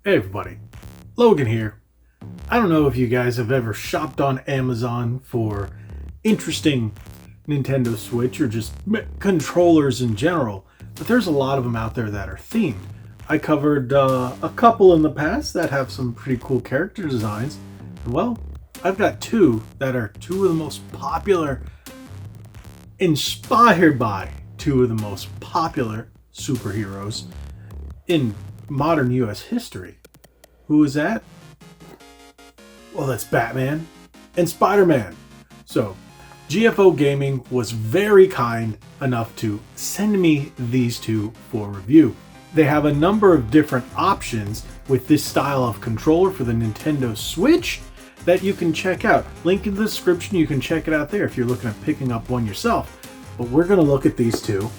Hey everybody, Logan here. I don't know if you guys have ever shopped on Amazon for interesting Nintendo Switch or just controllers in general, but there's a lot of them out there that are themed. I covered a couple in the past that have some pretty cool character designs. Well, I've got two that are two of the most popular, inspired by two of the most popular superheroes in modern US history. Who is that? Well, that's Batman and Spider-Man. So, GFO Gaming was very kind enough to send me these two for review. They have a number of different options with this style of controller for the Nintendo Switch that you can check out. Link in the description, you can check it out there if you're looking at picking up one yourself. But we're going to look at these two.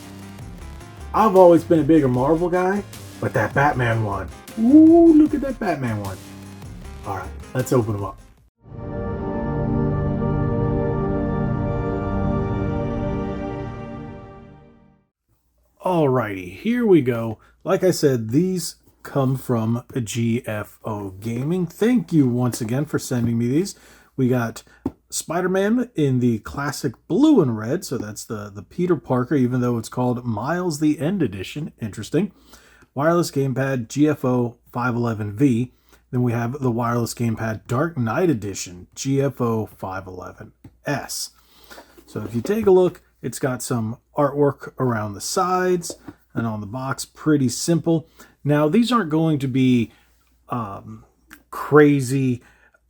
I've always been a bigger Marvel guy, but that Batman one. Ooh, look at that Batman one. Alright, let's open them up. Alrighty, here we go. Like I said, these come from GFO Gaming. Thank you once again for sending me these. We got Spider-Man in the classic blue and red, so that's the Peter Parker, even though it's called Miles the End Edition. Interesting. Wireless gamepad GFO 511V. Then we have the wireless gamepad Dark Knight Edition GFO 511S. So if you take a look, it's got some artwork around the sides and on the box. Pretty simple. Now, these aren't going to be crazy,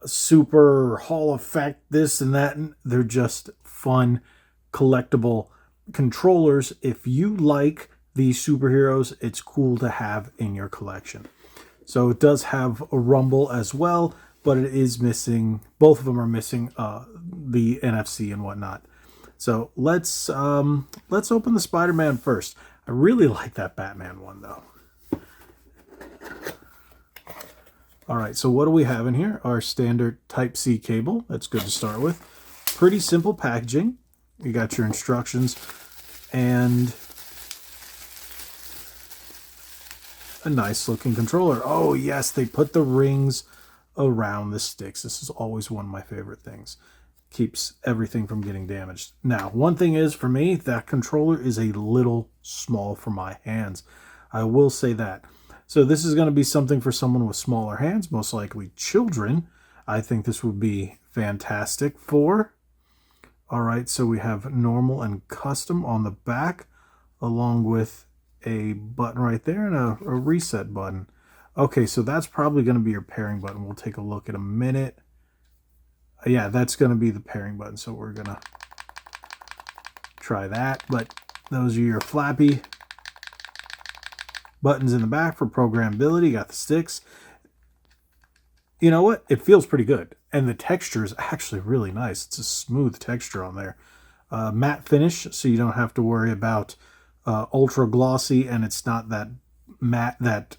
super Hall effect, this and that. They're just fun, collectible controllers. If you like these superheroes, it's cool to have in your collection. So it does have a rumble as well, but it is missing, both of them are missing the NFC and whatnot. So let's open the Spider-Man first. I really like that Batman one though. All right, so what do we have in here? Our standard Type-C cable. That's good to start with. Pretty simple packaging. You got your instructions and a nice looking controller. Oh yes, they put the rings around the sticks. This is always one of my favorite things. Keeps everything from getting damaged. Now, one thing is, for me, that controller is a little small for my hands. I will say that. So this is going to be something for someone with smaller hands, most likely children. I think this would be fantastic for. All right, so we have normal and custom on the back, along with a button right there and a reset button. Okay, so that's probably going to be your pairing button. We'll take a look in a minute. Yeah, that's going to be the pairing button, so we're going to try that. But those are your flappy buttons in the back for programmability. You got the sticks. You know what? It feels pretty good. And the texture is actually really nice. It's a smooth texture on there. Matte finish, so you don't have to worry about ultra glossy, and it's not that matte that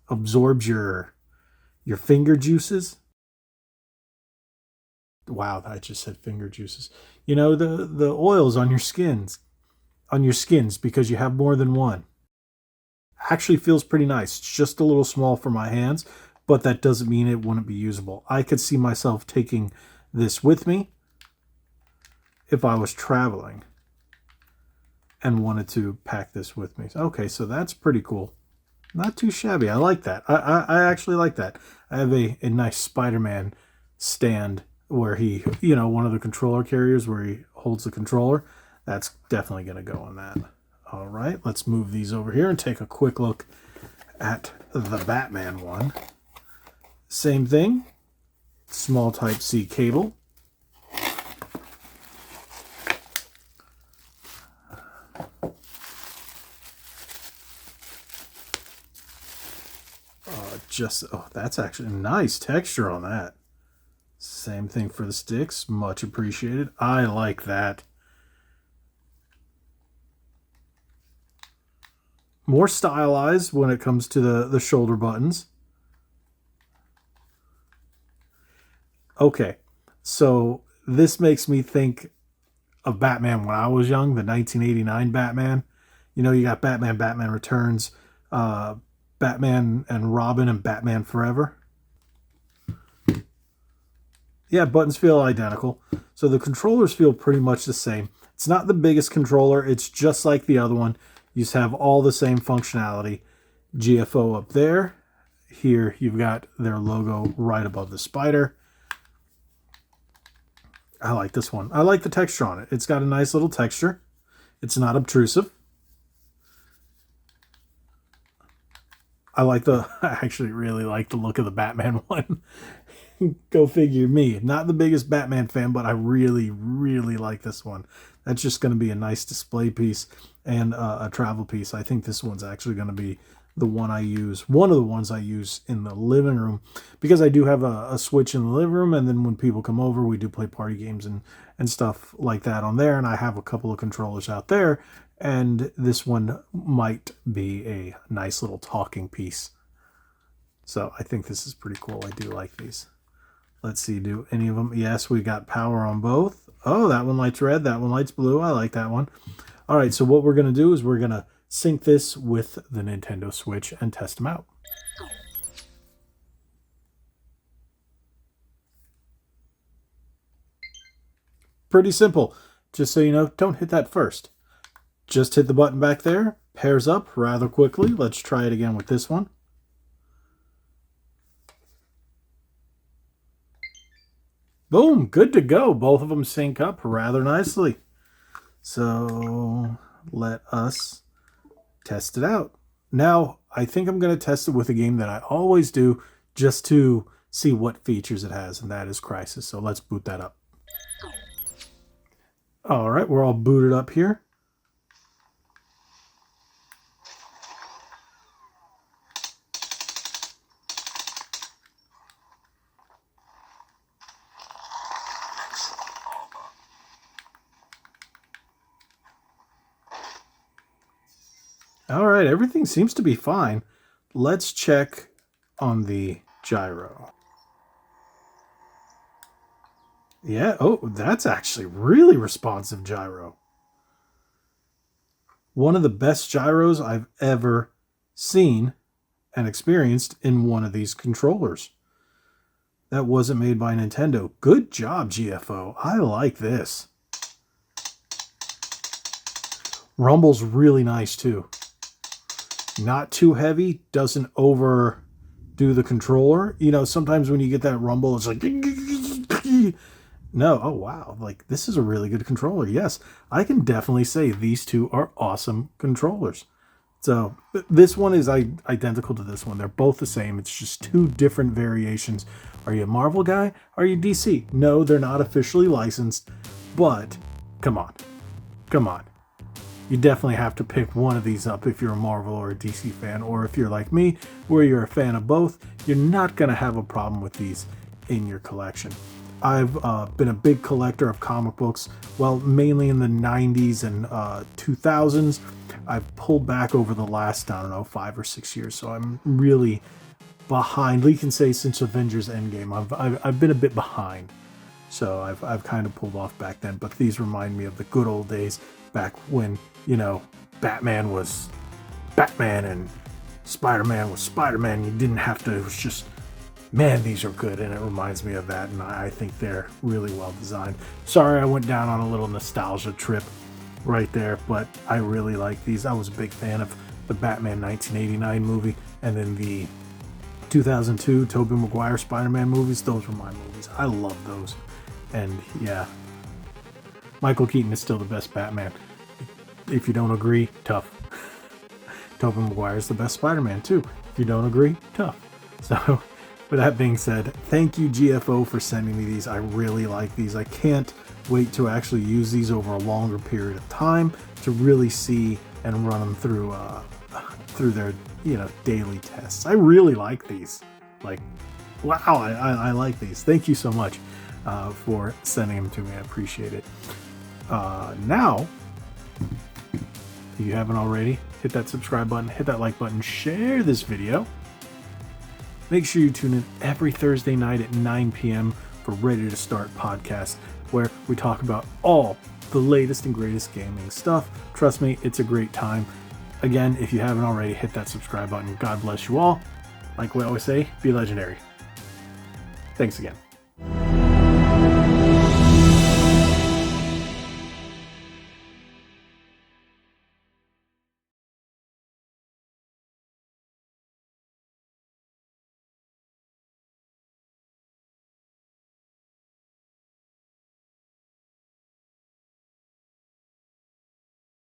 absorbs your finger juices. Wow, I just said finger juices. You know, the oils on your skins, because you have more than one. Actually feels pretty nice. It's just a little small for my hands, but that doesn't mean it wouldn't be usable. I could see myself taking this with me if I was traveling and wanted to pack this with me. Okay, so that's pretty cool. Not too shabby. I like that. I actually like that. I have a nice Spider-Man stand where he, you know, one of the controller carriers where he holds the controller. That's definitely going to go on that. All right, let's move these over here and take a quick look at the Batman one. Same thing, small Type-C cable. That's actually a nice texture on that. Same thing for the sticks, much appreciated. I like that. More stylized when it comes to the shoulder buttons. Okay, so this makes me think of Batman when I was young, the 1989 Batman. You know, you got Batman, Batman Returns, Batman and Robin and Batman Forever. Yeah, buttons feel identical. So the controllers feel pretty much the same. It's not the biggest controller. It's just like the other one. You just have all the same functionality. GFO up there. Here you've got their logo right above the spider. I like this one. I like the texture on it. It's got a nice little texture. It's not obtrusive. I actually really like the look of the Batman one. Go figure me. Not the biggest Batman fan, but I really, really like this one. That's just going to be a nice display piece and a travel piece. I think this one's actually going to be the one I use, one of the ones I use in the living room, because I do have a Switch in the living room, and then when people come over, we do play party games and stuff like that on there, and I have a couple of controllers out there, and this one might be a nice little talking piece. So I think this is pretty cool. I do like these. Let's see, do any of them? Yes, we got power on both. Oh, that one lights red, that one lights blue. I like that one. All right, so what we're going to do is we're going to sync this with the Nintendo Switch and test them out. Pretty simple. Just so you know, don't hit that first. Just hit the button back there. Pairs up rather quickly. Let's try it again with this one. Boom, good to go. Both of them sync up rather nicely. So let us test it out. Now, I think I'm going to test it with a game that I always do just to see what features it has, and that is Crysis. So let's boot that up. All right, we're all booted up here. All right, everything seems to be fine. Let's check on the gyro. Yeah, oh, that's actually really responsive gyro. One of the best gyros I've ever seen and experienced in one of these controllers. That wasn't made by Nintendo. Good job, GFO. I like this. Rumble's really nice too. Not too heavy, doesn't overdo the controller. You know, sometimes when you get that rumble, it's like... No, oh wow, like this is a really good controller. Yes, I can definitely say these two are awesome controllers. So this one is identical to this one. They're both the same. It's just two different variations. Are you a Marvel guy? Are you DC? No, they're not officially licensed, but come on. Come on. You definitely have to pick one of these up if you're a Marvel or a DC fan, or if you're like me, where you're a fan of both, you're not going to have a problem with these in your collection. I've been a big collector of comic books, well, mainly in the 90s and 2000s. I've pulled back over the last, I don't know, 5 or 6 years, so I'm really behind. You can say since Avengers Endgame, I've been a bit behind. So I've kind of pulled off back then, but these remind me of the good old days back when, you know, Batman was Batman and Spider-Man was Spider-Man. You didn't have to, it was just, man, these are good, and it reminds me of that, and I think they're really well designed. Sorry I went down on a little nostalgia trip right there, but I really like these. I was a big fan of the Batman 1989 movie, and then the 2002 Tobey Maguire Spider-Man movies. Those were my movies. I love those. And yeah, Michael Keaton is still the best Batman. If you don't agree, tough. Tobey Maguire is the best Spider-Man too. If you don't agree, tough. So with that being said, thank you GFO for sending me these. I really like these. I can't wait to actually use these over a longer period of time to really see and run them through their, you know, daily tests. I really like these. Like, wow, I like these. Thank you so much for sending them to me. I appreciate it. Now, if you haven't already, hit that subscribe button, hit that like button, share this video. Make sure you tune in every Thursday night at 9 p.m. for Ready to Start podcast, where we talk about all the latest and greatest gaming stuff. Trust me, it's a great time. Again, if you haven't already, hit that subscribe button. God bless you all. Like we always say, be legendary. Thanks again.